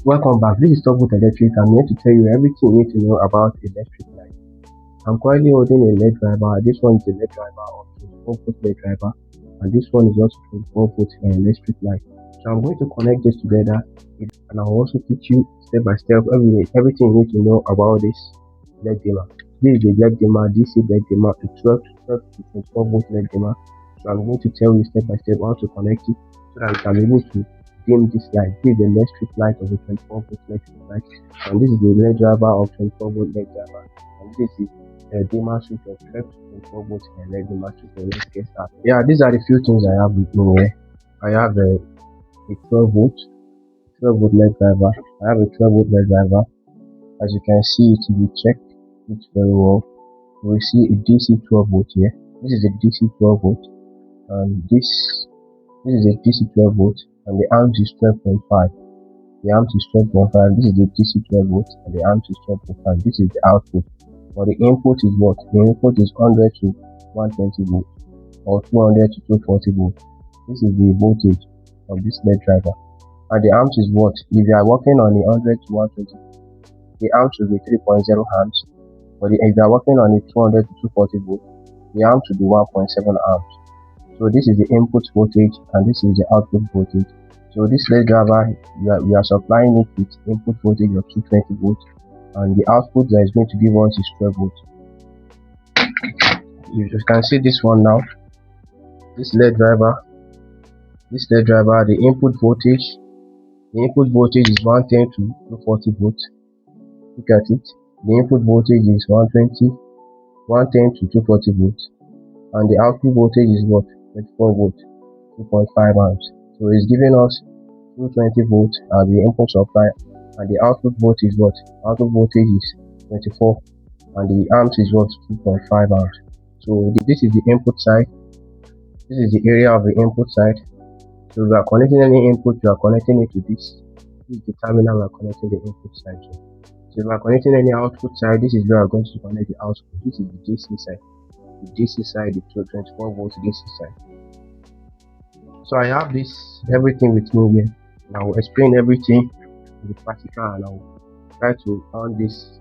Welcome back. This is Topvolt Electric. I'm here to tell you everything you need to know about electric light. I'm currently holding a LED driver. This one is a LED driver of 24-volt LED driver, and this one is also 24-volt electric light. So I'm going to connect this together, and I'll also teach you step by step everything you need to know about this LED dimmer. This is the LED dimmer, DC LED dimmer, a 12 to 24-volt LED dimmer. So I'm going to tell you step by step how to connect it so that you can be able to dim this light. This is the electric light of a 24-volt electric light, and this is the LED driver of 24-volt LED driver, and this is the dimmer switch of 12 to 24-volt LED dimmer switch. So let's get started. Yeah, these are the few things I have with me here. I have a 12-volt LED driver. I have a 12-volt LED driver. As you can see, it will check it very well. We see a DC 12-volt here. This is a DC 12-volt, and this is a DC 12-volt, and the amp is 12.5. The amp is 12.5. This is the DC 12-volt, and the amp is 12.5. This is the output. But the input is what? The input is 100 to 120 volt, or 200 to 240 volt. This is the voltage of this LED driver. And the amp is what? If you are working on the 100 to 120, the amp should be 3.0 amps. But if you are working on the 200 to 240 volt, the amp should be 1.7 amps. So this is the input voltage, and this is the output voltage. So this LED driver, we are supplying it with input voltage of 220 volts, and the output that is going to give us is 12 volts. You can see this one now. This LED driver, the input voltage is 110 to 240 volts. Look at it. The input voltage is 110 to 240 volts, and the output voltage is what? 24 volts, 2.5 amps. So it's giving us 220 volts as the input supply, and the output voltage is what? Output voltage is 24, and the amps is what? 2.5 amps. So this is the input side. This is the area of the input side. So if we are connecting any input, we are connecting it to this. This is the terminal we are connecting the input side to. So if we are connecting any output side, this is where we are going to connect the output. This is the DC side. The DC side, the 24 volts DC side. So I have everything with me here, and I will explain everything in the practical, and I will try to on this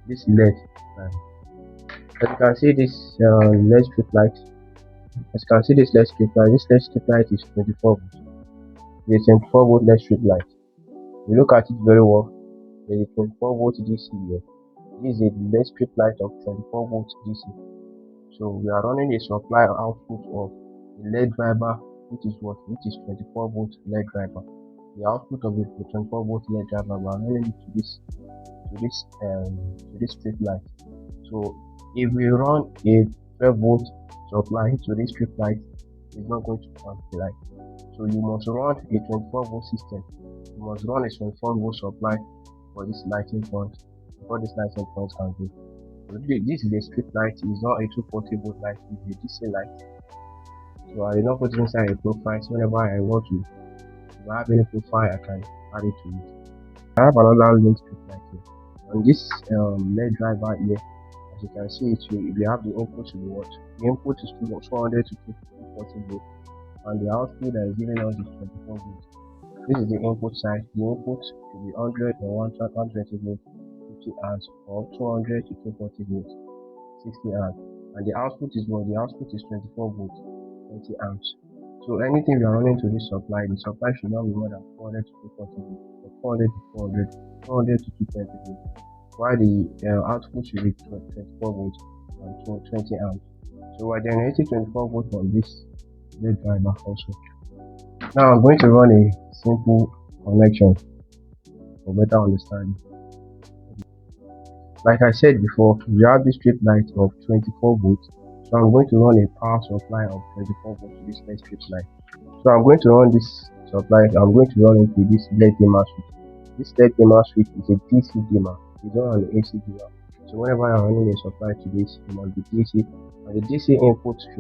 LED. As you can see, this LED strip light. As you can see, this LED strip light. This LED strip light is 24 volts. It is 24 volt LED strip light. You look at it very well. There is 24 volt DC here. This is a LED strip light of 24 volts DC. So we are running a supply output of the LED driver, which is 24 volt LED driver. The output of the 24 volt LED driver, we are running it to this strip light. So if we run a 12 volt supply to this strip light, it's not going to count the light. So you must run a 24 volt system. You must run a 24 volt supply for this lighting point before this lighting point can go. So this is a strip light. It's not a 240 volt light. It's a DC light. So I will not put it inside a profile. So whenever I want to, if I have any profile, I can add it to it. I have another link strip light here. On this LED driver here, as you can see, we have the input to be what? The input is 200 to 240 volt, and the output that is giving us is 24 volt. This is the input side. The input should be 100 or 120 volt, 50 amps, or 200 to 240 volt, 60 amps. And the output is what? The output is 24 volt, 20 amps. So anything we are running to this supply, the supply should not be more than 400 to 240 volt, or 400 to 400 to 220 volt, while the output should be 24 volt and 20 amps. So we are generating 24 volt from this LED driver also. Now I'm going to run a simple connection for better understanding. Like I said before, we have this strip light of 24 volts. So I'm going to run a power supply of 24 volts to this LED strip light. So I'm going to run this supply. I'm going to run it with this LED dimmer switch. This LED dimmer switch is a DC dimmer. It's not an AC dimmer. So whenever you're running a supply to this, it must be DC. And the DC input is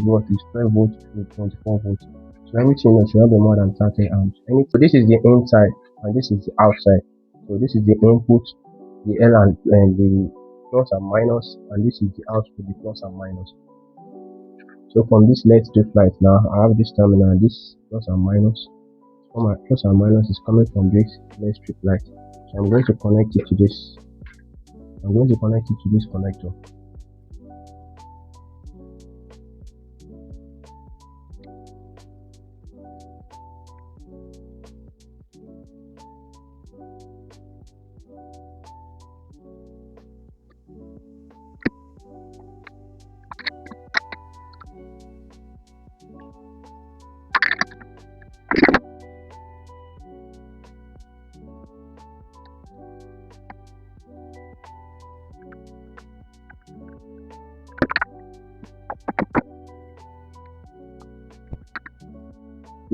what? Is 12 volts to 24 volts. So everything should not be more than 30 amps. So this is the inside, and this is the outside. So this is the input, the L and the plus and minus, and this is the output, the plus and minus. So from this LED strip light now, I have this terminal, this plus and minus. All my plus and minus is coming from this LED strip light. So I'm going to connect it to this. I'm going to connect it to this connector.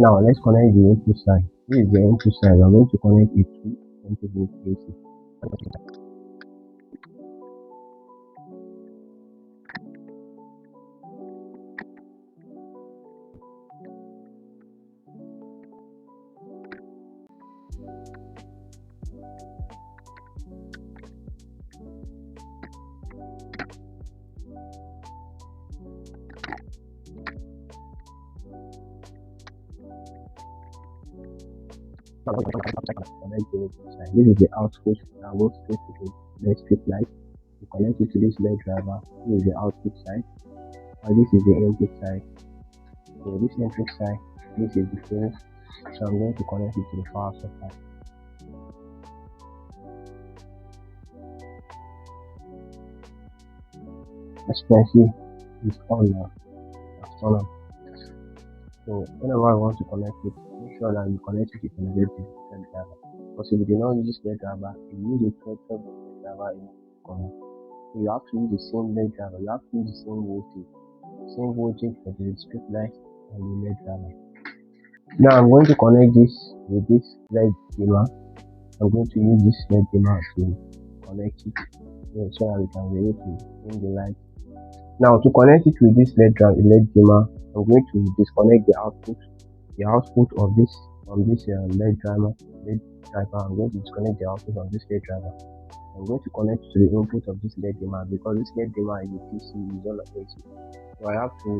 Now let's connect the input side. This is the input side. I'm going to connect it to Topvolt AC. Connect the input side. This is the output that goes straight to the LED strip light. You connect it to this LED driver. This is the output side, and this is the input side. So this input side, this is the fuse. So I'm going to connect it to the power supply. As you can see, it's on now. It's on. So whenever I want to connect it, make sure that you connect it to the LED driver. Because if you do not use this LED driver, you use a 12 volt LED driver in connect. So you have to use the same LED driver. You have to use the same voltage for the strip light and the LED driver. Now I'm going to connect this with this LED dimmer. I'm going to use this LED dimmer to connect it so that we can be able to dim the light. Now to connect it with this LED dimmer, I'm going to disconnect the output of this from this LED driver. I'm going to disconnect the output of this LED driver. I'm going to connect to the input of this LED dimmer because this LED dimmer is a PC, is all AC. So I have to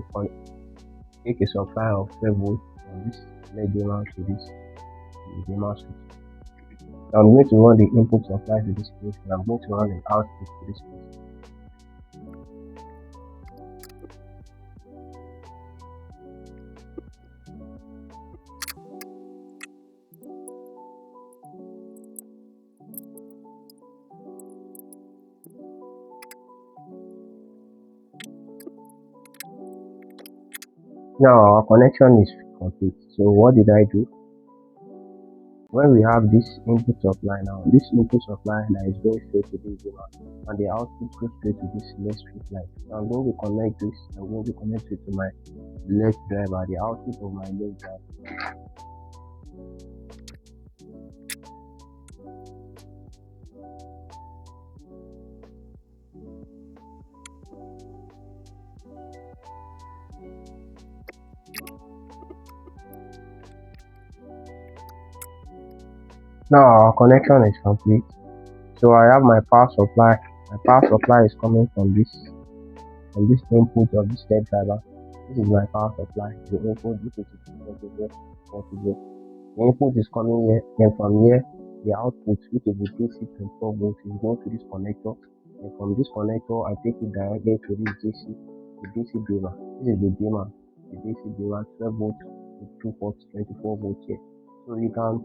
take a supply of 12 volts from this LED dimmer to this dimmer switch. Now I'm going to run the input supply to this place, and I'm going to run the output to this place. Now our connection is complete. So what did I do? When we have this input supply now, this input supply that is going straight to this dimmer, and the output goes straight to this LED strip light. So I'm going to connect this. I'm going to connect it to my LED driver, the output of my LED driver. Now our connection is complete. So I have my power supply. My power supply is coming from this input of this LED driver. This is my power supply. The input, this is the input is coming here, and from here the output, which is the DC 24 volts, is going to this connector, and from this connector I take it directly to this the DC dimmer. This is the dimmer, the DC dimmer, 12 volts with 2 ports, 24 volts here. So you can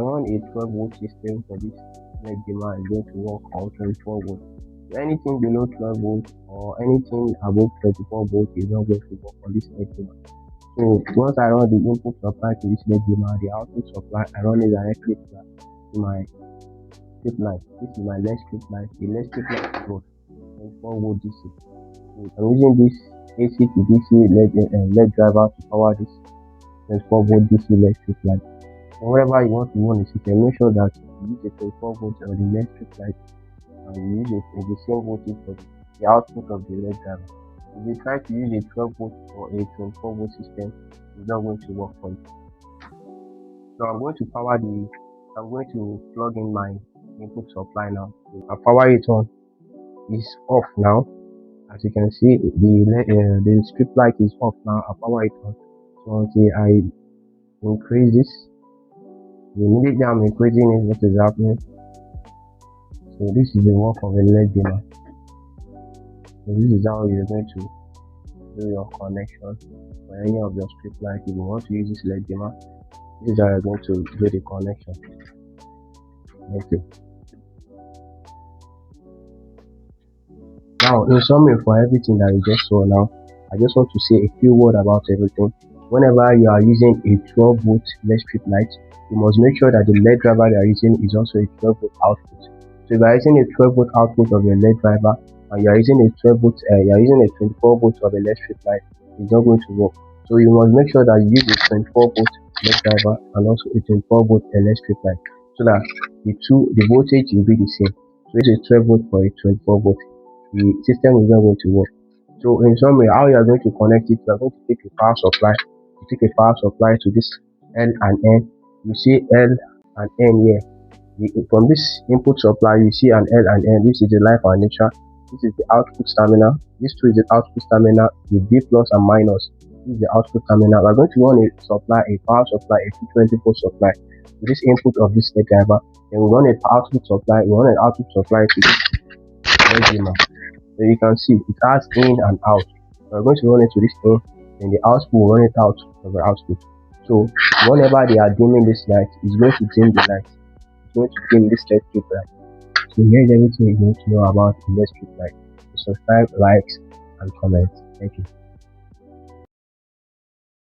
run a 12 volt system for this LED dimmer is going to work on 24 volts. So anything below 12 volts or anything above 24 volts is not going to work on this LED dimmer. So once I run the input supply to this LED dimmer, the output supply I run it directly to my strip light. This is my LED strip light. The LED strip light is 24 volt DC. So I'm using this AC to DC LED driver to power this 24 volt DC LED strip light. So whenever you want to run the system, make sure that you use a 24 volt on the LED strip light, and you use it in the same voltage for the output of the LED driver. If you try to use a 12 volt or a 24 volt system, it's not going to work for you. So I'm going to plug in my input supply now. So I power it on. It's off now. As you can see, the strip light is off now. I power it on. So until I increase this, Immediately I'm increasing it, what is happening? So this is the work of a LED dimmer. So this is how you're going to do your connection for any of your street lights. If you want to use this LED dimmer, this is how you're going to do the connection. Thank you. Now, in summary, for everything that you just saw now, I just want to say a few words about everything. Whenever you are using a 12 volt LED strip light, you must make sure that the LED driver you are using is also a 12 volt output. So if you are using a 12 volt output of your LED driver and you are using a 12 volt, you are using a 24 volt of a LED strip light, it's not going to work. So you must make sure that you use a 24 volt LED driver and also a 24 volt LED strip light, so that the voltage will be the same. So it's a 12 volt for a 24 volt. The system is not going to work. So in summary, how you are going to connect it, you are going to take a power supply. You take a power supply to this L and N. You see L and N here. From this input supply, you see an L and N. This is the life and nature. This is the output terminal. This two is the output terminal. The B plus and minus. This is the output terminal. We are going to run a power supply, a 220 volt supply to this input of this LED driver. Then we run a output supply. We run an output supply to this LED dimmer. So you can see it has in and out. We're going to run it to this in, and the output will run it out of the output. So whenever they are dimming this light, it's going to dim the light. It's going to dim this LED strip light. So here's everything you need to know about the LED strip light. So subscribe, likes, and comment. Thank you.